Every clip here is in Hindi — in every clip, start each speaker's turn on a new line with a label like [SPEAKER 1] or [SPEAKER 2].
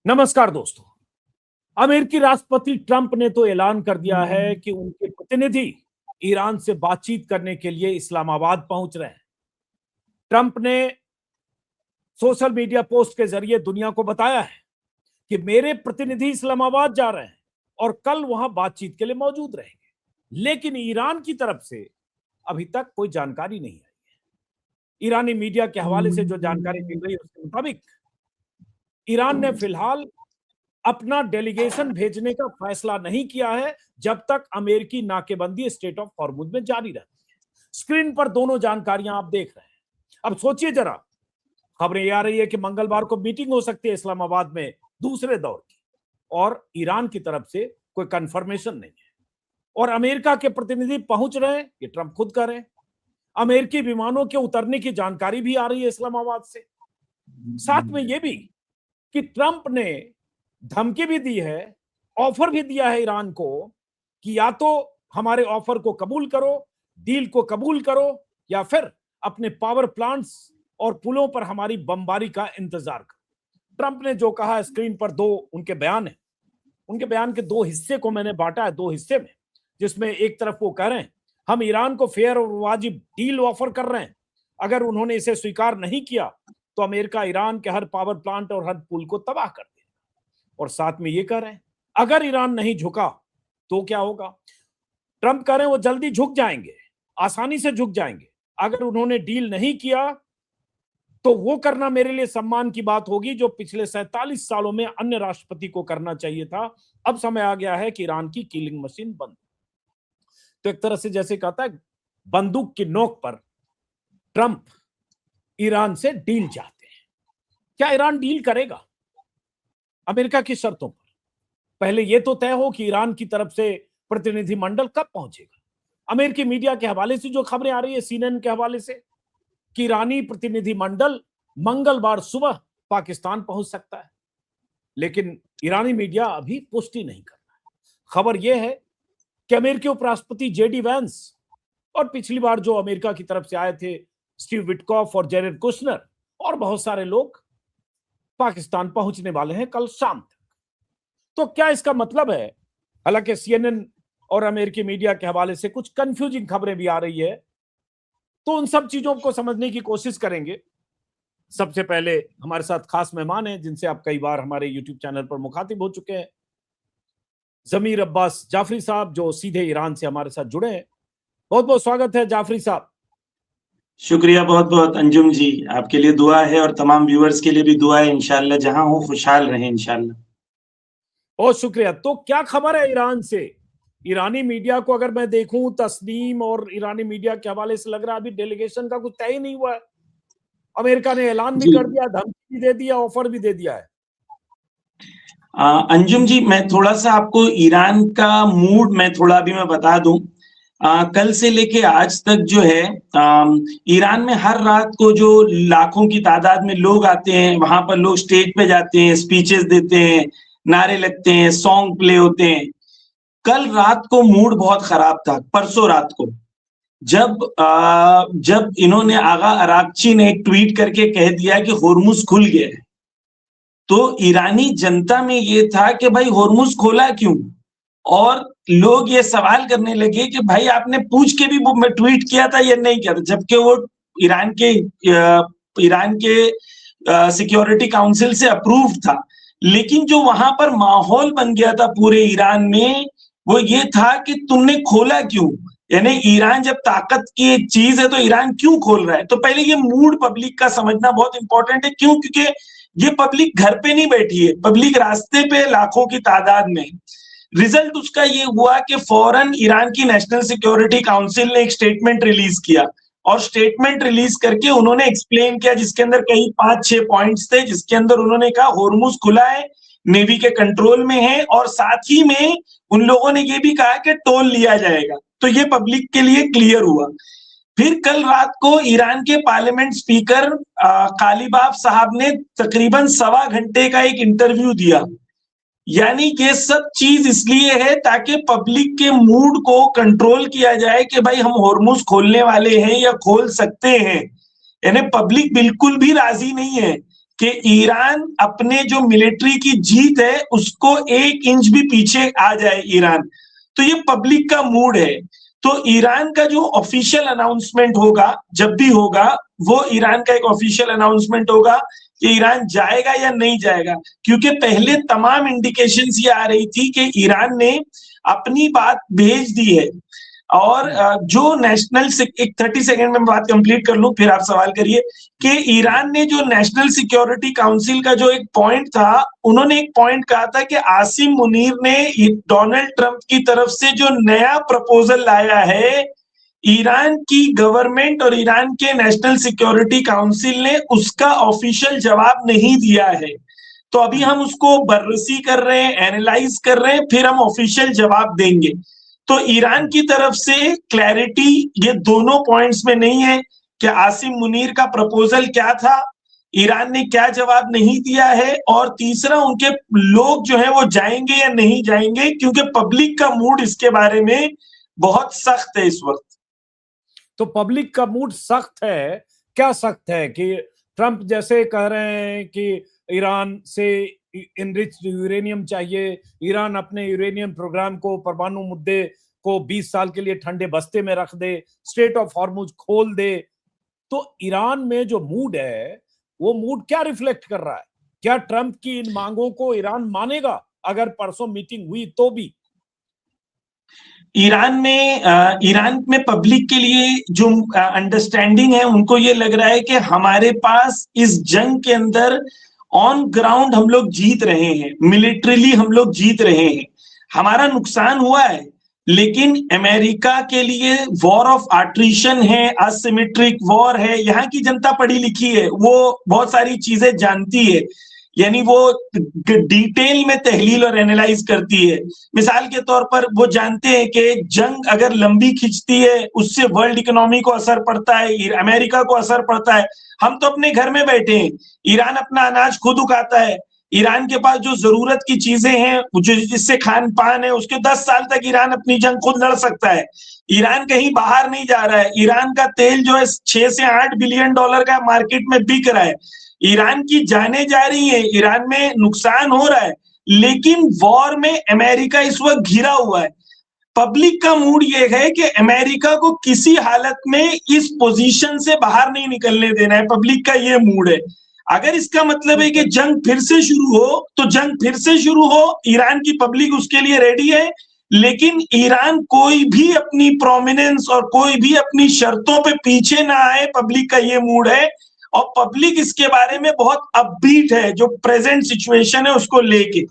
[SPEAKER 1] नमस्कार दोस्तों। अमेरिकी राष्ट्रपति ट्रंप ने तो ऐलान कर दिया है कि उनके प्रतिनिधि ईरान से बातचीत करने के लिए इस्लामाबाद पहुंच रहे हैं। ट्रंप ने सोशल मीडिया पोस्ट के जरिए दुनिया को बताया है कि मेरे प्रतिनिधि इस्लामाबाद जा रहे हैं और कल वहां बातचीत के लिए मौजूद रहेंगे। लेकिन ईरान की तरफ से अभी तक कोई जानकारी नहीं आई है। ईरानी मीडिया के हवाले से जो जानकारी मिल रही है उसके मुताबिक ईरान ने फिलहाल अपना डेलीगेशन भेजने का फैसला नहीं किया है जब तक अमेरिकी नाकेबंदी स्टेट ऑफ हॉर्मुज में जारी रहती है। स्क्रीन पर दोनों जानकारियां आप देख रहे हैं। अब सोचिए जरा, खबरें ये आ रही है कि मंगलवार को मीटिंग हो सकती है इस्लामाबाद में दूसरे दौर की, और ईरान की तरफ से कोई कंफर्मेशन नहीं है। और अमेरिका के प्रतिनिधि पहुंच रहे हैं, ये ट्रंप खुद कह रहे हैं। अमेरिकी विमानों के उतरने की जानकारी भी आ रही है इस्लामाबाद से। साथ में ये भी कि ट्रंप ने धमकी भी दी है, ऑफर भी दिया है ईरान को कि या तो हमारे ऑफर को कबूल करो, डील को कबूल करो, या फिर अपने पावर प्लांट्स और पुलों पर हमारी बमबारी का इंतजार करो। ट्रंप ने जो कहा, स्क्रीन पर दो उनके बयान है। उनके बयान के दो हिस्से को मैंने बांटा है, दो हिस्से में, जिसमें एक तरफ वो कह रहे हैं हम ईरान को फेयर और वाजिब डील ऑफर कर रहे हैं, अगर उन्होंने इसे स्वीकार नहीं किया तो अमेरिका ईरान के हर पावर प्लांट और हर पुल को तबाह कर देगा। और साथ में ये कह रहे हैं अगर ईरान नहीं झुका तो क्या होगा। ट्रंप कह रहे हैं वो जल्दी झुक जाएंगे, आसानी से झुक जाएंगे। अगर उन्होंने डील नहीं किया तो वो करना मेरे लिए सम्मान की बात होगी जो पिछले 47 सालों में अन्य राष्ट्रपति को करना चाहिए था। अब समय आ गया है कि ईरान की किलिंग मशीन बंद। तो एक तरह से जैसे कहता है बंदूक की नोक पर ट्रंप ईरान से डील चाहते हैं। क्या ईरान डील करेगा अमेरिका की शर्तों पर? पहले यह तो तय हो कि ईरान की तरफ से प्रतिनिधिमंडल कब पहुंचेगा। अमेरिकी मीडिया के हवाले से जो खबरें आ रही है, CNN के हवाले से, कि ईरानी प्रतिनिधिमंडल मंगलवार सुबह पाकिस्तान पहुंच सकता है, लेकिन ईरानी मीडिया अभी पुष्टि नहीं कर रहा है। खबर यह है कि अमेरिकी उपराष्ट्रपति JD वैंस और पिछली बार जो अमेरिका की तरफ से आए थे स्टीव विटकॉफ और जेरेड कुशनर और बहुत सारे लोग पाकिस्तान पहुंचने वाले हैं कल शाम तक। तो क्या इसका मतलब है? हालांकि CNN और अमेरिकी मीडिया के हवाले से कुछ कंफ्यूजिंग खबरें भी आ रही है, तो उन सब चीजों को समझने की कोशिश करेंगे। सबसे पहले हमारे साथ खास मेहमान हैं जिनसे आप कई बार हमारे YouTube चैनल पर मुखातिब हो चुके हैं, जमीर अब्बास जाफरी साहब, जो सीधे ईरान से हमारे साथ जुड़े हैं। बहुत बहुत स्वागत है जाफरी साहब।
[SPEAKER 2] शुक्रिया बहुत बहुत अंजुम जी, आपके लिए दुआ है और तमाम व्यूअर्स के लिए भी दुआ है। इंशाल्लाह जहां हो खुशहाल रहें इंशाल्लाह।
[SPEAKER 1] बहुत शुक्रिया। तो क्या खबर है ईरान से? ईरानी मीडिया को अगर मैं देखूं, तस्नीम और ईरानी मीडिया के हवाले से लग रहा है अभी डेलीगेशन का कुछ तय ही नहीं हुआ है। अमेरिका ने ऐलान भी कर दिया, धमकी भी दे दिया, ऑफर भी दे दिया है।
[SPEAKER 2] अंजुम जी, मैं थोड़ा सा आपको ईरान का मूड मैं बता दूं। कल से लेके आज तक जो है ईरान में हर रात को जो लाखों की तादाद में लोग आते हैं, वहां पर लोग स्टेज पे जाते हैं, स्पीचेस देते हैं, नारे लगते हैं, सॉन्ग प्ले होते हैं। कल रात को मूड बहुत खराब था, परसों रात को, जब इन्होंने आगा अरागची ने एक ट्वीट करके कह दिया कि होर्मुज खुल गया है, तो ईरानी जनता में ये था कि भाई होर्मुज खोला क्यों, और लोग ये सवाल करने लगे कि भाई आपने पूछ के भी मैं ट्वीट किया था या नहीं किया था, जबकि वो ईरान के सिक्योरिटी काउंसिल से अप्रूव था। लेकिन जो वहां पर माहौल बन गया था पूरे ईरान में, वो ये था कि तुमने खोला क्यों, यानी ईरान जब ताकत की एक चीज है तो ईरान क्यों खोल रहा है। तो पहले ये मूड पब्लिक का समझना बहुत इंपॉर्टेंट है। क्यों? क्योंकि ये पब्लिक घर पे नहीं बैठी है, पब्लिक रास्ते पे लाखों की तादाद में। रिजल्ट उसका ये हुआ कि फौरन ईरान की नेशनल सिक्योरिटी काउंसिल ने एक स्टेटमेंट रिलीज किया, और स्टेटमेंट रिलीज करके उन्होंने एक्सप्लेन किया, जिसके अंदर कई 5-6 पॉइंट्स थे, जिसके अंदर उन्होंने कहा होर्मुज खुला है, नेवी के कंट्रोल में है, और साथ ही में उन लोगों ने ये भी कहा कि टोल लिया जाएगा। तो ये पब्लिक के लिए क्लियर हुआ। फिर कल रात को ईरान के पार्लियामेंट स्पीकर कालीबाफ साहब ने तकरीबन 1.25 घंटे का एक इंटरव्यू दिया। यानी ये सब चीज इसलिए है ताकि पब्लिक के मूड को कंट्रोल किया जाए कि भाई हम होर्मुज खोलने वाले हैं या खोल सकते हैं। यानी पब्लिक बिल्कुल भी राजी नहीं है कि ईरान अपने जो मिलिट्री की जीत है उसको 1 इंच भी पीछे आ जाए ईरान, तो ये पब्लिक का मूड है। तो ईरान का जो ऑफिशियल अनाउंसमेंट होगा, जब भी होगा, वो ईरान का एक ऑफिशियल अनाउंसमेंट होगा कि ईरान जाएगा या नहीं जाएगा, क्योंकि पहले तमाम इंडिकेशंस ये आ रही थी कि ईरान ने अपनी बात भेज दी है। और जो नेशनल, एक 30 सेकंड में बात कंप्लीट कर लूं फिर आप सवाल करिए, कि ईरान ने जो नेशनल सिक्योरिटी काउंसिल का जो एक पॉइंट था, उन्होंने एक पॉइंट कहा था कि आसिम मुनीर ने डोनाल्ड ट्रंप की तरफ से जो नया प्रपोजल लाया है, ईरान की गवर्नमेंट और ईरान के नेशनल सिक्योरिटी काउंसिल ने उसका ऑफिशियल जवाब नहीं दिया है। तो अभी हम उसको बर्रसी कर रहे हैं, एनालाइज कर रहे हैं, फिर हम ऑफिशियल जवाब देंगे। तो ईरान की तरफ से क्लैरिटी ये दोनों पॉइंट्स में नहीं है कि आसिम मुनीर का प्रपोजल क्या था, ईरान ने क्या जवाब नहीं दिया है, और तीसरा उनके लोग जो है वो जाएंगे या नहीं जाएंगे, क्योंकि पब्लिक का मूड इसके बारे में बहुत सख्त है इस वक्त।
[SPEAKER 1] तो पब्लिक का मूड सख्त है, क्या सख्त है कि ट्रंप जैसे कह रहे हैं कि ईरान से इनरिच्ड यूरेनियम चाहिए, ईरान अपने यूरेनियम प्रोग्राम को, परमाणु मुद्दे को 20 साल के लिए ठंडे बस्ते में रख दे, स्ट्रेट ऑफ हॉर्मुज खोल दे। तो ईरान में जो मूड है वो मूड क्या रिफ्लेक्ट कर रहा है? क्या ट्रंप की इन मांगों को ईरान मानेगा अगर परसों मीटिंग हुई तो भी?
[SPEAKER 2] ईरान में पब्लिक के लिए जो अंडरस्टैंडिंग है, उनको ये लग रहा है कि हमारे पास इस जंग के अंदर ऑन ग्राउंड हम लोग जीत रहे हैं, मिलिट्रीली हम लोग जीत रहे हैं, हमारा नुकसान हुआ है, लेकिन अमेरिका के लिए वॉर ऑफ अट्रिशन है, असिमेट्रिक वॉर है। यहाँ की जनता पढ़ी लिखी है, वो बहुत सारी चीजें जानती है, यानी वो डिटेल में तहलील और एनालाइज करती है। मिसाल के तौर पर वो जानते हैं कि जंग अगर लंबी खिंचती है उससे वर्ल्ड इकोनॉमी को असर पड़ता है, अमेरिका को असर पड़ता है। हम तो अपने घर में बैठे हैं, ईरान अपना अनाज खुद उगाता है, ईरान के पास जो जरूरत की चीजें हैं, जो जिससे खान पान है, उसके 10 साल तक ईरान अपनी जंग खुद लड़ सकता है। ईरान कहीं बाहर नहीं जा रहा है, ईरान का तेल जो है 6 से 8 बिलियन डॉलर का मार्केट में बिक रहा है, ईरान की जानें जा रही है, ईरान में नुकसान हो रहा है, लेकिन वॉर में अमेरिका इस वक्त घिरा हुआ है। पब्लिक का मूड ये है कि अमेरिका को किसी हालत में इस पोजीशन से बाहर नहीं निकलने देना है, पब्लिक का ये मूड है। अगर इसका मतलब है कि जंग फिर से शुरू हो, तो जंग फिर से शुरू हो, ईरान की पब्लिक उसके लिए रेडी है, लेकिन ईरान कोई भी अपनी प्रोमिनेंस और कोई भी अपनी शर्तों पे पीछे ना आए, पब्लिक का ये मूड है। और पब्लिक इसके बारे में बहुत अपबीट है, जो प्रेजेंट सिचुएशन है उसको लेके।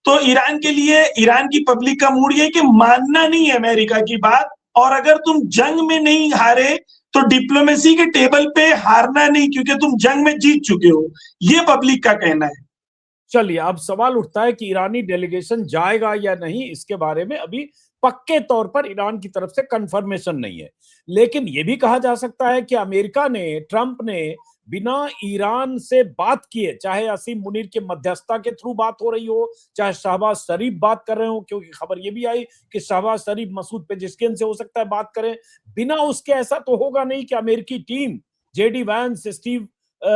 [SPEAKER 2] तो ईरान के लिए, ईरान की पब्लिक का मूड ये कि मानना नहीं है अमेरिका की बात, और अगर तुम जंग में नहीं हारे तो डिप्लोमेसी के टेबल पे हारना नहीं, क्योंकि तुम जंग में जीत चुके हो, ये पब्लिक का कहना है।
[SPEAKER 1] चलिए, अब सवाल उठता है कि ईरानी डेलीगेशन जाएगा या नहीं, इसके बारे में अभी पक्के तौर पर ईरान की तरफ से कंफर्मेशन नहीं है। लेकिन यह भी कहा जा सकता है कि अमेरिका ने, ट्रंप ने बिना ईरान से बात किए, चाहे असीम मुनीर के मध्यस्थता के थ्रू बात हो रही हो, चाहे शहबाज शरीफ बात कर रहे हो, क्योंकि खबर यह भी आई कि शहबाज शरीफ मसूद पेजेश्किन से हो सकता है बात करें, बिना उसके ऐसा तो होगा नहीं कि अमेरिकी team, JD Vance, Steve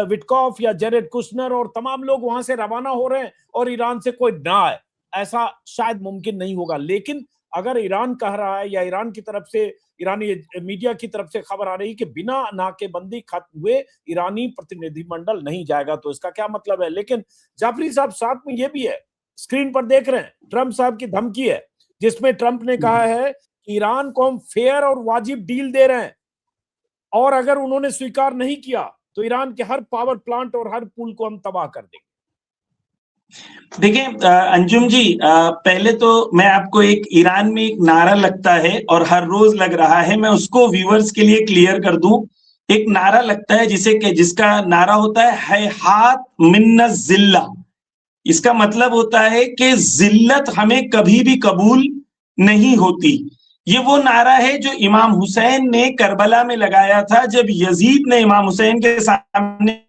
[SPEAKER 1] Witkoff या जेरेड कुशनर और तमाम लोग वहां से रवाना हो रहे हैं और ईरान से कोई ना आए, ऐसा शायद मुमकिन नहीं होगा। लेकिन अगर ईरान कह रहा है या ईरान की तरफ से, ईरानी मीडिया की तरफ से खबर आ रही है कि बिना नाकेबंदी खत्म हुए ईरानी प्रतिनिधिमंडल नहीं जाएगा, तो इसका क्या मतलब है? लेकिन जाफरी साहब, साथ में ये भी है, स्क्रीन पर देख रहे हैं, ट्रंप साहब की धमकी है, जिसमें ट्रंप ने कहा है कि ईरान को हम फेयर और वाजिब डील दे रहे हैं, और अगर उन्होंने स्वीकार नहीं किया तो ईरान के हर पावर प्लांट और हर पुल को हम तबाह कर देंगे।
[SPEAKER 2] देखिए अंजुम जी, पहले तो मैं आपको ईरान में एक नारा लगता है और हर रोज लग रहा है, मैं उसको व्यूअर्स के लिए क्लियर कर दूं। एक नारा लगता है जिसका नारा होता है हैहात मिन्न जिल्ला। इसका मतलब होता है कि जिल्लत हमें कभी भी कबूल नहीं होती। ये वो नारा है जो इमाम हुसैन ने करबला में लगाया था, जब यजीद ने इमाम हुसैन के सामने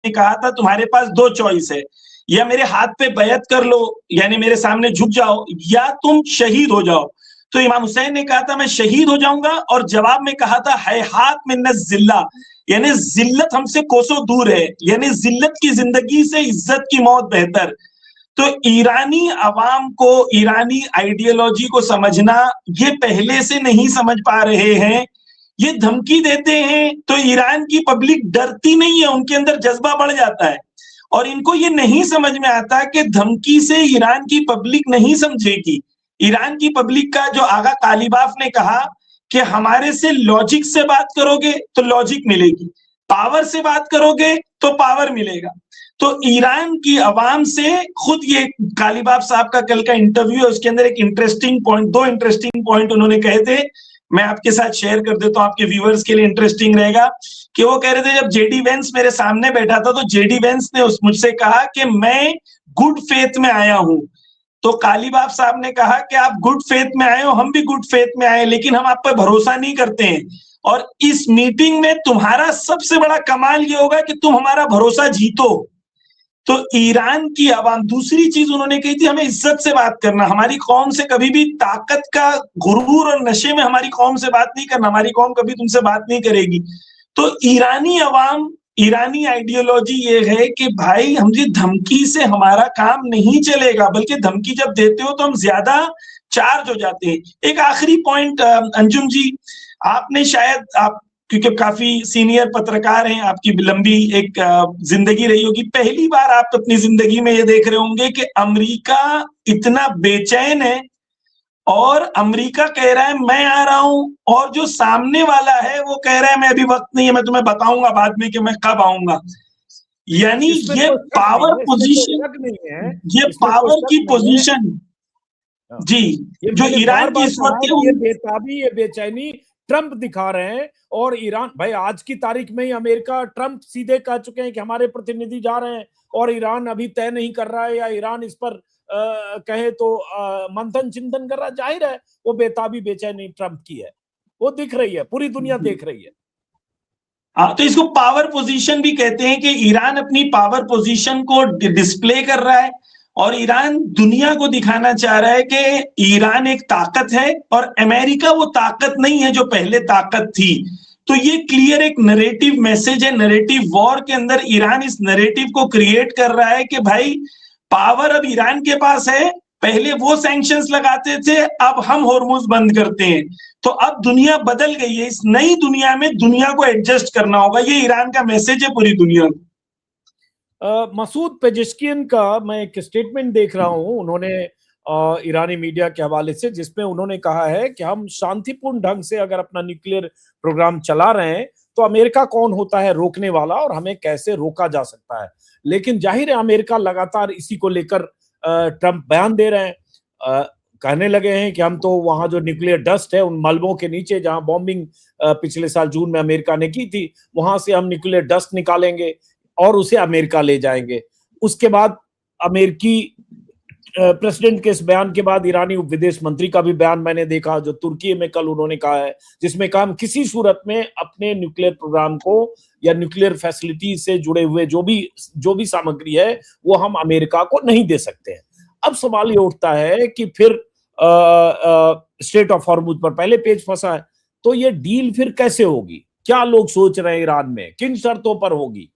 [SPEAKER 2] कहा था तुम्हारे पास 2 चॉइस है, या मेरे हाथ पे बैत कर लो यानी मेरे सामने झुक जाओ, या तुम शहीद हो जाओ। तो इमाम हुसैन ने कहा था मैं शहीद हो जाऊंगा, और जवाब में कहा था हैहात मिन्न जिल्ला, यानी जिल्लत हमसे कोसों दूर है, यानी जिल्लत की जिंदगी से इज्जत की मौत बेहतर। तो ईरानी अवाम को, ईरानी आइडियोलॉजी को समझना, ये पहले से नहीं समझ पा रहे हैं। ये धमकी देते हैं तो ईरान की पब्लिक डरती नहीं है, उनके अंदर जज्बा बढ़ जाता है। और इनको ये नहीं समझ में आता कि धमकी से ईरान की पब्लिक नहीं समझेगी। ईरान की पब्लिक का, जो आगा कालीबाफ ने कहा कि हमारे से लॉजिक से बात करोगे तो लॉजिक मिलेगी, पावर से बात करोगे तो पावर मिलेगा। तो ईरान की आवाम से खुद, ये कालीबाफ साहब का कल का इंटरव्यू है, उसके अंदर एक इंटरेस्टिंग पॉइंट, 2 इंटरेस्टिंग पॉइंट उन्होंने कहे थे, मैं आपके साथ शेयर कर देता हूं, आपके व्यूअर्स के लिए इंटरेस्टिंग रहेगा। कि वो कह रहे थे, जब जेडी वेंस मेरे सामने बैठा था तो जेडी वेंस ने मुझसे कहा कि मैं गुड फेथ में आया हूं। तो कालीबाफ साहब ने कहा कि आप गुड फेथ में आए हो, हम भी गुड फेथ में आए, लेकिन हम आप पर भरोसा नहीं करते हैं। और इस मीटिंग में तुम्हारा सबसे बड़ा कमाल ये होगा कि तुम हमारा भरोसा जीतो। तो ईरान की आवाम, दूसरी चीज उन्होंने कही थी, हमें इज्जत से बात करना, हमारी कौम से कभी भी ताकत का गुरूर और नशे में हमारी कौम से बात नहीं करना, हमारी कौम कभी तुमसे बात नहीं करेगी। तो ईरानी आवाम, ईरानी आइडियोलॉजी ये है कि भाई हमसे धमकी से हमारा काम नहीं चलेगा, बल्कि धमकी जब देते हो तो हम ज्यादा चार्ज हो जाते हैं। एक आखिरी पॉइंट अंजुम जी, आपने शायद, आप क्योंकि काफी सीनियर पत्रकार हैं, आपकी लंबी एक जिंदगी रही होगी, पहली बार आप अपनी जिंदगी में ये देख रहे होंगे कि अमेरिका इतना बेचैन है और अमेरिका कह रहा है मैं आ रहा हूं, और जो सामने वाला है वो कह रहा है मैं अभी वक्त नहीं है, मैं तुम्हें बताऊंगा बाद में कि मैं कब आऊंगा। यानी ये पावर पोजीशन, ये पावर की पोजीशन जी, जो ईरान की इस वक्त
[SPEAKER 1] ये बेताबी, ये बेचैनी ट्रंप दिखा रहे हैं। और ईरान, भाई आज की तारीख में ही अमेरिका, ट्रंप सीधे कह चुके हैं कि हमारे प्रतिनिधि जा रहे हैं, और ईरान अभी तय नहीं कर रहा है, या ईरान इस पर कहे तो मंथन चिंतन कर रहा है। जाहिर है वो बेताबी बेचैनी ट्रंप की है, वो दिख रही है, पूरी दुनिया देख रही है।
[SPEAKER 2] हाँ, तो इसको पावर पोजीशन भी कहते हैं कि ईरान अपनी पावर पोजीशन को डिस्प्ले कर रहा है, और ईरान दुनिया को दिखाना चाह रहा है कि ईरान एक ताकत है और अमेरिका वो ताकत नहीं है जो पहले ताकत थी। तो ये क्लियर एक नरेटिव मैसेज है, नरेटिव वॉर के अंदर ईरान इस नरेटिव को क्रिएट कर रहा है कि भाई पावर अब ईरान के पास है, पहले वो सैंक्शंस लगाते थे, अब हम होर्मुज बंद करते हैं। तो अब दुनिया बदल गई है, इस नई दुनिया में दुनिया को एडजस्ट करना होगा, ये ईरान का मैसेज है पूरी दुनिया को।
[SPEAKER 1] मसूद पेजेश्कियन का मैं एक स्टेटमेंट देख रहा हूं, उन्होंने ईरानी मीडिया के हवाले से, जिसमें उन्होंने कहा है कि हम शांतिपूर्ण ढंग से अगर अपना न्यूक्लियर प्रोग्राम चला रहे हैं तो अमेरिका कौन होता है रोकने वाला, और हमें कैसे रोका जा सकता है। लेकिन जाहिर है अमेरिका लगातार इसी को लेकर ट्रंप बयान दे रहे हैं, कहने लगे हैं कि हम तो वहां जो न्यूक्लियर डस्ट है, उन मलबों के नीचे जहां बॉम्बिंग पिछले साल जून में अमेरिका ने की थी, वहां से हम न्यूक्लियर डस्ट निकालेंगे और उसे अमेरिका ले जाएंगे। उसके बाद अमेरिकी प्रेसिडेंट के इस बयान के बाद ईरानी उप विदेश मंत्री का भी बयान मैंने देखा, जो तुर्की में कल उन्होंने कहा है, जिसमें कहा हम किसी सूरत में अपने न्यूक्लियर प्रोग्राम को या न्यूक्लियर फैसिलिटी से जुड़े हुए जो भी सामग्री है वो हम अमेरिका को नहीं दे सकते हैं। अब सवाल ये उठता है कि फिर स्ट्रेट ऑफ हॉर्मुज पर पहले पेज फंसा है, तो ये डील फिर कैसे होगी? क्या लोग सोच रहे हैं ईरान में, किन शर्तों पर होगी?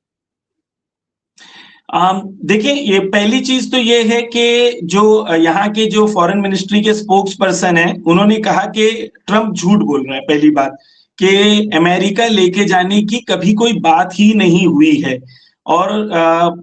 [SPEAKER 2] देखिए, ये पहली चीज तो ये है कि जो यहाँ के जो फॉरेन मिनिस्ट्री के स्पोक्स पर्सन है, उन्होंने कहा कि ट्रंप झूठ बोल रहा है। पहली बात कि अमेरिका लेके जाने की कभी कोई बात ही नहीं हुई है। और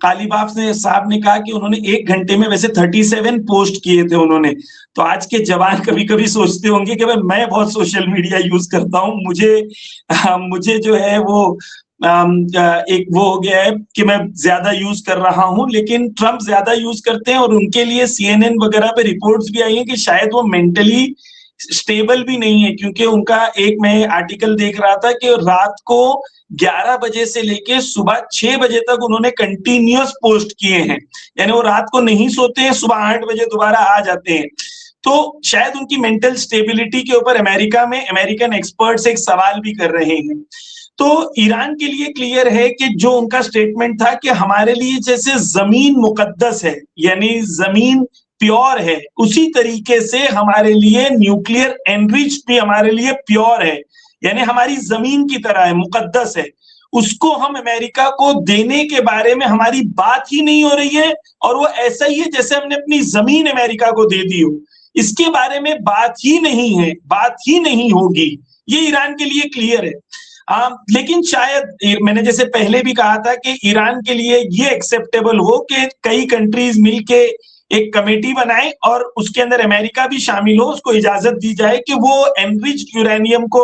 [SPEAKER 2] कालीबाफ साहब ने कहा कि उन्होंने 1 घंटे में वैसे 37 पोस्ट किए थे उन्होंने। तो आज के जवान कभी कभी सोचते होंगे कि भाई मैं बहुत सोशल मीडिया यूज करता हूँ, मुझे जो है वो एक वो हो गया है कि मैं ज्यादा यूज कर रहा हूं, लेकिन ट्रंप ज्यादा यूज करते हैं। और उनके लिए CNN वगैरह पे रिपोर्ट्स भी आई हैं कि शायद वो मेंटली स्टेबल भी नहीं है, क्योंकि उनका एक मैं आर्टिकल देख रहा था कि रात को 11 बजे से लेके सुबह 6 बजे तक उन्होंने कंटिन्यूअस पोस्ट किए हैं, यानी वो रात को नहीं सोते हैं, सुबह 8 बजे दोबारा आ जाते हैं। तो शायद उनकी मेंटल स्टेबिलिटी के ऊपर अमेरिका में अमेरिकन एक्सपर्ट्स एक सवाल भी कर रहे हैं। तो ईरान के लिए क्लियर है कि जो उनका स्टेटमेंट था कि हमारे लिए जैसे जमीन मुकद्दस है, यानी जमीन प्योर है, उसी तरीके से हमारे लिए न्यूक्लियर एनरिच भी हमारे लिए प्योर है, यानी हमारी जमीन की तरह है, मुकद्दस है। उसको हम अमेरिका को देने के बारे में हमारी बात ही नहीं हो रही है, और वो ऐसा ही है जैसे हमने अपनी जमीन अमेरिका को दे दी हो। इसके बारे में बात ही नहीं है, बात ही नहीं होगी, ये ईरान के लिए क्लियर है। लेकिन शायद मैंने जैसे पहले भी कहा था कि ईरान के लिए ये एक्सेप्टेबल हो कि कई कंट्रीज मिलके एक कमेटी बनाए और उसके अंदर अमेरिका भी शामिल हो, उसको इजाजत दी जाए कि वो एनरिच्ड यूरेनियम को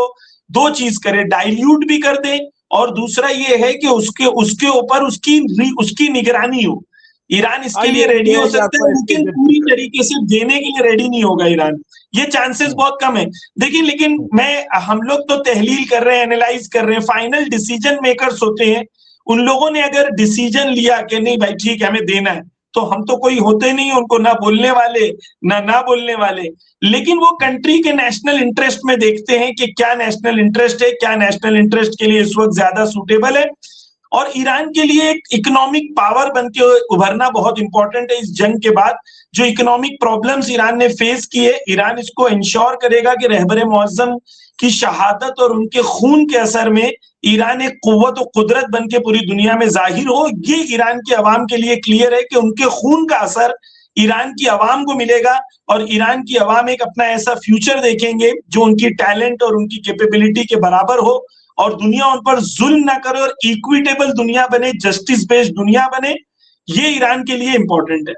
[SPEAKER 2] दो चीज करे, डाइल्यूट भी कर दे, और दूसरा ये है कि उसके ऊपर उसकी निगरानी हो। ईरान इसके लिए रेडी हो सकता है, लेकिन पूरी तरीके से देने के लिए रेडी नहीं होगा ईरान, ये चांसेस बहुत कम है। देखिए, लेकिन हम लोग तो तहलील कर रहे हैं, एनालाइज कर रहे हैं, फाइनल डिसीजन मेकर्स होते हैं। उन लोगों ने अगर डिसीजन लिया कि नहीं भाई ठीक है हमें देना है, तो हम तो कोई होते नहीं उनको ना बोलने वाले ना बोलने वाले, लेकिन वो कंट्री के नेशनल इंटरेस्ट में देखते हैं कि क्या नेशनल इंटरेस्ट है, क्या नेशनल इंटरेस्ट के लिए इस वक्त ज्यादा सूटेबल है। और ईरान के लिए एक इकोनॉमिक पावर बनके उभरना बहुत इंपॉर्टेंट है इस जंग के बाद। जो इकोनॉमिक प्रॉब्लम्स ईरान ने फेस किए, ईरान इसको इंश्योर करेगा कि रहबर मुअज्जम की शहादत और उनके खून के असर में ईरान एक कुव्वत और कुदरत बन के पूरी दुनिया में जाहिर हो। ये ईरान की आवाम के लिए क्लियर है कि उनके खून का असर ईरान की आवाम को मिलेगा, और ईरान की आवाम एक अपना ऐसा फ्यूचर देखेंगे जो उनकी टैलेंट और उनकी कैपेबिलिटी के बराबर हो, और दुनिया उन पर जुल्म ना करे और इक्विटेबल दुनिया बने, जस्टिस बेस्ड दुनिया बने। ये ईरान के लिए इंपॉर्टेंट है।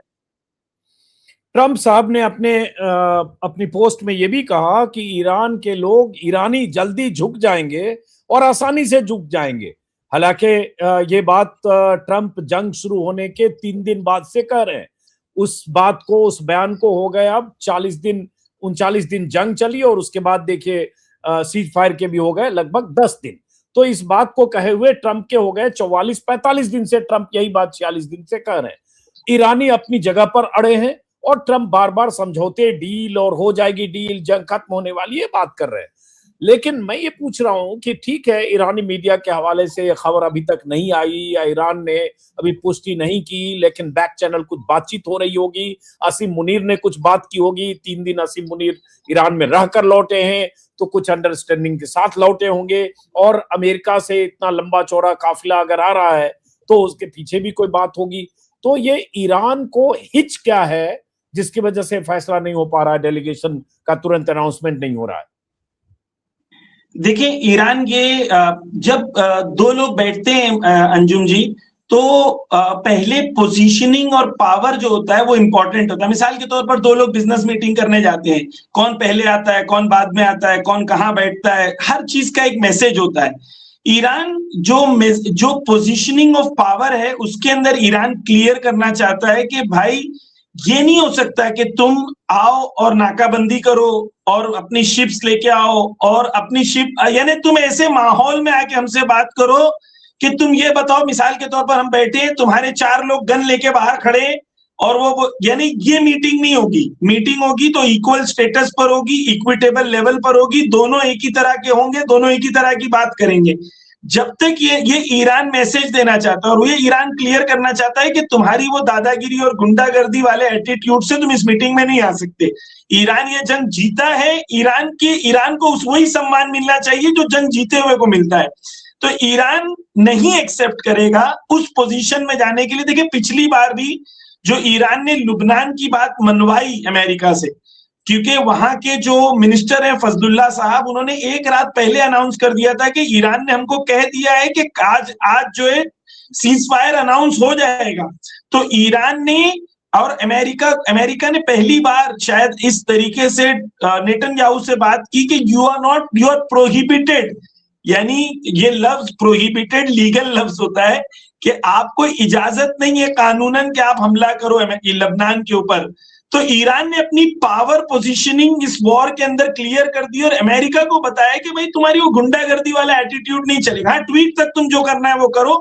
[SPEAKER 1] ट्रंप साहब ने अपनी पोस्ट में यह भी कहा कि ईरान के लोग, ईरानी जल्दी झुक जाएंगे और आसानी से झुक जाएंगे। हालांकि ये बात ट्रंप जंग शुरू होने के 3 दिन बाद से कह रहे हैं। उस बयान को हो गए अब 39 दिन जंग चली, और उसके बाद देखिए सीज फायर के भी हो गए लगभग 10 दिन। तो इस बात को कहे हुए ट्रंप के हो गए 44-45 दिन से ट्रंप यही बात 46 दिन से कह रहे हैं। ईरानी अपनी जगह पर अड़े हैं और ट्रंप बार बार समझौते, डील और हो जाएगी डील, जंग खत्म होने वाली है, बात कर रहे हैं। लेकिन मैं ये पूछ रहा हूं कि ठीक है, ईरानी मीडिया के हवाले से ये खबर अभी तक नहीं आई या ईरान ने अभी पुष्टि नहीं की, लेकिन बैक चैनल कुछ बातचीत हो रही होगी। असीम मुनीर ने कुछ बात की होगी। 3 दिन असीम मुनीर ईरान में रहकर लौटे हैं, तो कुछ अंडरस्टैंडिंग के साथ लौटे होंगे। और अमेरिका से इतना लंबा चौड़ा काफिला अगर आ रहा है तो उसके पीछे भी कोई बात होगी। तो ये ईरान को हिच क्या है जिसकी वजह से फैसला नहीं हो पा रहा है, डेलीगेशन का तुरंत अनाउंसमेंट नहीं हो रहा है?
[SPEAKER 2] देखिए, ईरान ये जब दो लोग बैठते हैं अंजुम जी, तो पहले पोजीशनिंग और पावर जो होता है वो इंपॉर्टेंट होता है। मिसाल के तौर पर दो लोग बिजनेस मीटिंग करने जाते हैं, कौन पहले आता है, कौन बाद में आता है, कौन कहाँ बैठता है, हर चीज का एक मैसेज होता है। ईरान जो पोजीशनिंग ऑफ पावर है उसके अंदर ईरान क्लियर करना चाहता है कि भाई ये नहीं हो सकता कि तुम आओ और नाकाबंदी करो और अपनी शिप्स लेके आओ और अपनी शिप, यानी तुम ऐसे माहौल में आके हमसे बात करो कि तुम ये बताओ, मिसाल के तौर पर हम बैठे हैं, तुम्हारे 4 लोग गन लेके बाहर खड़े, और वो यानी ये मीटिंग नहीं होगी। मीटिंग होगी तो इक्वल स्टेटस पर होगी, इक्विटेबल लेवल पर होगी, दोनों एक ही तरह के होंगे, दोनों एक ही तरह की बात करेंगे। जब तक ये ईरान मैसेज देना चाहता है और ये ईरान क्लियर करना चाहता है कि तुम्हारी वो दादागिरी और गुंडागर्दी वाले एटीट्यूड से तुम इस मीटिंग में नहीं आ सकते। ईरान ये जंग जीता है, ईरान को वही सम्मान मिलना चाहिए जो जंग जीते हुए को मिलता है। तो ईरान नहीं एक्सेप्ट करेगा उस पोजीशन में जाने के लिए। देखिए, पिछली बार भी जो ईरान ने लुबनान की बात मनवाई अमेरिका से, क्योंकि वहां के जो मिनिस्टर हैं फजलुल्लाह साहब, उन्होंने एक रात पहले अनाउंस कर दिया था कि ईरान ने हमको कह दिया है कि आज जो है सीज फायर अनाउंस हो जाएगा। तो ईरान ने और अमेरिका ने पहली बार शायद इस तरीके से नेतन्याहू से बात की कि यू आर प्रोहिबिटेड, यानी ये लफ्ज प्रोहिबिटेड लीगल लफ्ज होता है कि आपको इजाजत नहीं है कानूनन कि आप हमला करो लबनान के ऊपर। तो ईरान ने अपनी पावर पोजीशनिंग इस वॉर के अंदर क्लियर कर दी और अमेरिका को बताया कि भाई तुम्हारी वो गुंडागर्दी वाला एटीट्यूड नहीं चलेगा। हाँ, ट्वीट तक तुम जो करना है वो करो,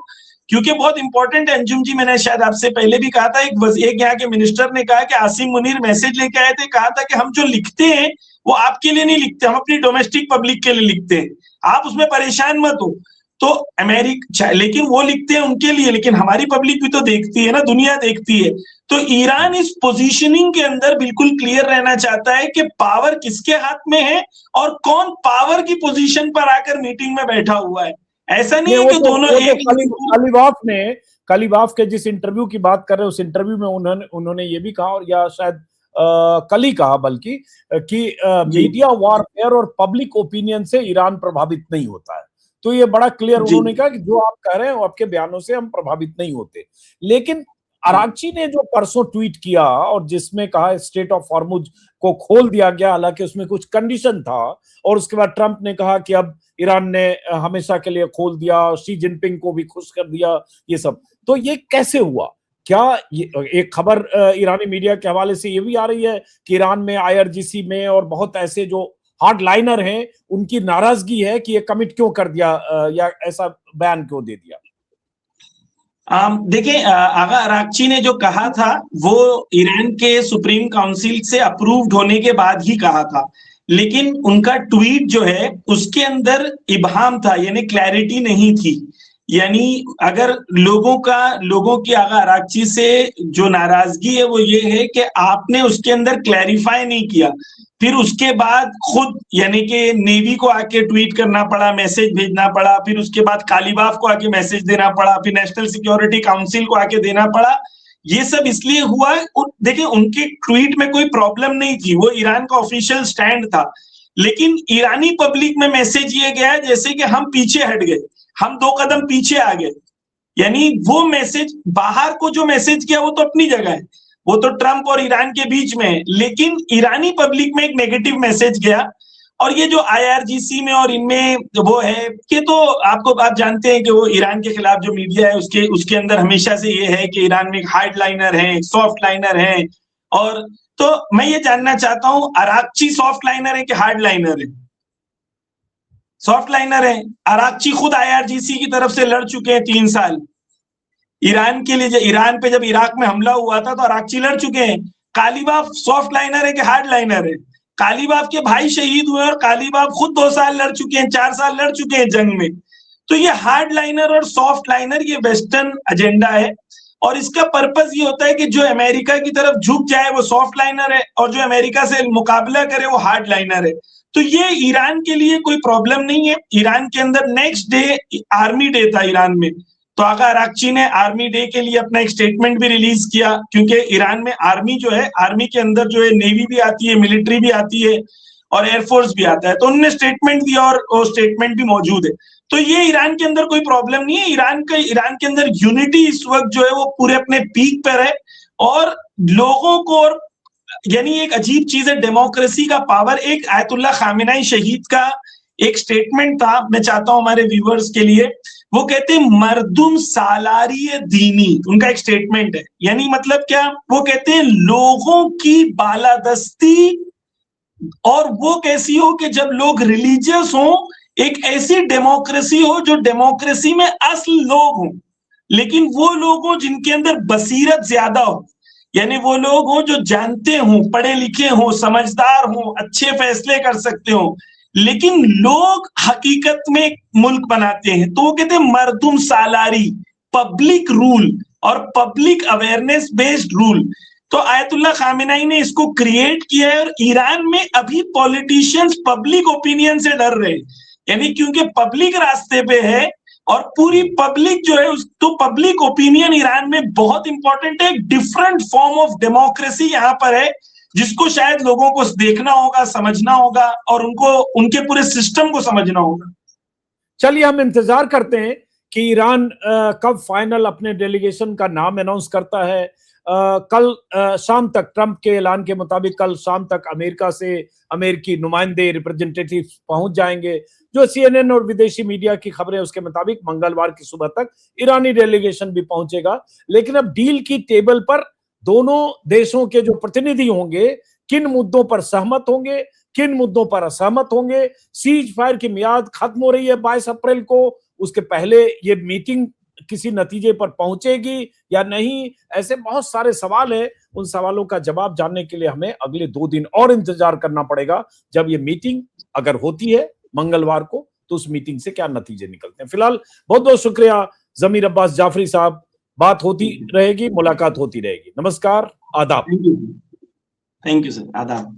[SPEAKER 2] क्योंकि बहुत इंपॉर्टेंट है अंजुम जी, मैंने शायद आपसे पहले भी कहा था, एक यहाँ के मिनिस्टर ने कहा कि आसिम मुनीर मैसेज लेके आए थे, कहा था कि हम जो लिखते हैं वो आपके लिए नहीं लिखते, हम अपनी डोमेस्टिक पब्लिक के लिए लिखते हैं, आप उसमें परेशान मत हो। तो अमेरिका, लेकिन वो लिखते हैं उनके लिए, लेकिन हमारी पब्लिक भी तो देखती है ना, दुनिया देखती है। तो ईरान इस पोजीशनिंग के अंदर बिल्कुल क्लियर रहना चाहता है कि पावर किसके हाथ में है और कौन पावर की पोजीशन पर आकर मीटिंग में बैठा हुआ है। ऐसा नहीं है कि दोनों एक।
[SPEAKER 1] कलीबाफ के जिस इंटरव्यू की बात कर रहे हैं उस इंटरव्यू में उन्होंने ये भी कहा, और या शायद कल ही कहा बल्कि, कि मीडिया वॉरफेयर और पब्लिक ओपिनियन से ईरान प्रभावित नहीं होता है। तो ये बड़ा क्लियर उन्होंने कहा कि जो आप कह रहे हैं आपके बयानों से हम प्रभावित नहीं होते। लेकिन अरागची ने जो परसों ट्वीट किया और जिसमें कहा स्ट्रेट ऑफ हॉर्मुज को खोल दिया गया, हालांकि उसमें कुछ कंडीशन था, और उसके बाद ट्रंप ने कहा कि अब ईरान ने हमेशा के लिए खोल दिया, शी जिनपिंग को भी खुश कर दिया, ये सब। तो ये कैसे हुआ? क्या ये एक खबर ईरानी मीडिया के हवाले से ये भी आ रही है कि ईरान में IRGC में और बहुत ऐसे जो हार्ड लाइनर हैं उनकी नाराजगी है कि ये कमिट क्यों कर दिया, या ऐसा बयान क्यों दे दिया?
[SPEAKER 2] देखिए, आगा अरागची ने जो कहा था वो ईरान के सुप्रीम काउंसिल से अप्रूव्ड होने के बाद ही कहा था, लेकिन उनका ट्वीट जो है उसके अंदर इबहाम था, यानी क्लैरिटी नहीं थी। यानी अगर लोगों की आगा अरागची से जो नाराजगी है वो ये है कि आपने उसके अंदर क्लैरिफाई नहीं किया। फिर उसके बाद खुद यानी कि नेवी को आके ट्वीट करना पड़ा, मैसेज भेजना पड़ा, फिर उसके बाद कालीबाफ को आके मैसेज देना पड़ा, फिर नेशनल सिक्योरिटी काउंसिल को आके देना पड़ा। ये सब इसलिए हुआ, देखिए उनके ट्वीट में कोई प्रॉब्लम नहीं थी, वो ईरान का ऑफिशियल स्टैंड था, लेकिन ईरानी पब्लिक में मैसेज ये गया जैसे कि हम पीछे हट गए, हम 2 कदम पीछे आ गए। यानी वो मैसेज, बाहर को जो मैसेज किया वो तो अपनी जगह है, वो तो ट्रंप और ईरान के बीच में है, लेकिन ईरानी पब्लिक में एक नेगेटिव मैसेज गया। और ये जो IRGC में और इनमें वो है कि तो आप जानते हैं कि वो ईरान के खिलाफ जो मीडिया है उसके अंदर हमेशा से ये है कि ईरान में एक हार्ड लाइनर है, एक सॉफ्ट लाइनर है। और तो मैं ये जानना चाहता हूं, अरागची सॉफ्ट लाइनर है कि हार्ड लाइनर है? सॉफ्ट लाइनर है। अरागची खुद IRGC की तरफ से लड़ चुके हैं 3 साल ईरान के लिए। ईरान पे जब इराक में हमला हुआ था तो अरागची लड़ चुके हैं। कालीबाफ सॉफ्ट लाइनर है कि हार्ड लाइनर है? कालीबाफ के भाई शहीद हुए और कालीबाफ खुद 2 साल लड़ चुके हैं, 4 साल लड़ चुके हैं जंग में। तो ये हार्ड लाइनर और सॉफ्ट लाइनर ये वेस्टर्न एजेंडा है, और इसका पर्पस ये होता है कि जो अमेरिका की तरफ झुक जाए वो सॉफ्ट लाइनर है, और जो अमेरिका से मुकाबला करे वो हार्ड लाइनर है। तो ये ईरान के लिए कोई प्रॉब्लम नहीं है। ईरान के अंदर नेक्स्ट डे आर्मी डे था ईरान में, तो आगा अरागची ने आर्मी डे के लिए अपना एक स्टेटमेंट भी रिलीज किया, क्योंकि ईरान में आर्मी जो है, आर्मी के अंदर जो है नेवी भी आती है, मिलिट्री भी आती है और एयरफोर्स भी आता है, तो उन्होंने स्टेटमेंट दिया और वो स्टेटमेंट भी मौजूद है। तो ये ईरान के अंदर कोई प्रॉब्लम नहीं है। ईरान के अंदर यूनिटी इस वक्त जो है वो पूरे अपने पीक पर है, और लोगों को, यानी एक अजीब चीज है डेमोक्रेसी का पावर। एक आयतुल्लाह खामेनी शहीद का एक स्टेटमेंट था, मैं चाहता हूं हमारे व्यूअर्स के लिए, वो कहते हैं मर्दुम सालारी दीनी, उनका एक स्टेटमेंट है। यानी मतलब क्या? वो कहते हैं लोगों की बालादस्ती, और वो कैसी हो कि जब लोग रिलीजियस हो, एक ऐसी डेमोक्रेसी हो जो डेमोक्रेसी में असल लोग हों, लेकिन वो लोग हों जिनके अंदर बसीरत ज्यादा हो, यानी वो लोग हों जो जानते हों, पढ़े लिखे हों, समझदार हों, अच्छे फैसले कर सकते हों, लेकिन लोग हकीकत में मुल्क बनाते हैं। तो वो कहते हैं मर्दुम सालारी, पब्लिक रूल और पब्लिक अवेयरनेस बेस्ड रूल। तो आयतुल्लाह खामेनी ने इसको क्रिएट किया है, और ईरान में अभी पॉलिटिशियंस पब्लिक ओपिनियन से डर रहे हैं, यानी क्योंकि पब्लिक रास्ते पे है और पूरी पब्लिक जो है, तो पब्लिक ओपिनियन ईरान में बहुत इंपॉर्टेंट है। एक डिफरेंट फॉर्म ऑफ डेमोक्रेसी यहाँ पर है, जिसको शायद लोगों को देखना होगा, समझना होगा, और उनको उनके पूरे सिस्टम को समझना होगा।
[SPEAKER 1] चलिए हम इंतजार करते हैं कि ईरान कब फाइनल अपने डेलीगेशन का नाम अनाउंस करता है। कल शाम तक, ट्रंप के ऐलान के मुताबिक कल शाम तक अमेरिका से अमेरिकी नुमाइंदे, रिप्रेजेंटेटिव पहुंच जाएंगे। जो CNN और विदेशी मीडिया की खबरें उसके मुताबिक मंगलवार की सुबह तक ईरानी डेलीगेशन भी पहुंचेगा। लेकिन अब डील की टेबल पर दोनों देशों के जो प्रतिनिधि होंगे किन मुद्दों पर सहमत होंगे, किन मुद्दों पर असहमत होंगे। सीज फायर की मियाद खत्म हो रही है 22 अप्रैल को, उसके पहले ये मीटिंग किसी नतीजे पर पहुंचेगी या नहीं, ऐसे बहुत सारे सवाल हैं। उन सवालों का जवाब जानने के लिए हमें अगले 2 दिन और इंतजार करना पड़ेगा, जब ये मीटिंग अगर होती है मंगलवार को तो उस मीटिंग से क्या नतीजे निकलते हैं। फिलहाल बहुत बहुत शुक्रिया जमीर अब्बास जाफरी साहब, बात होती रहेगी, मुलाकात होती रहेगी। नमस्कार, आदाब।
[SPEAKER 2] थैंक यू सर, आदाब।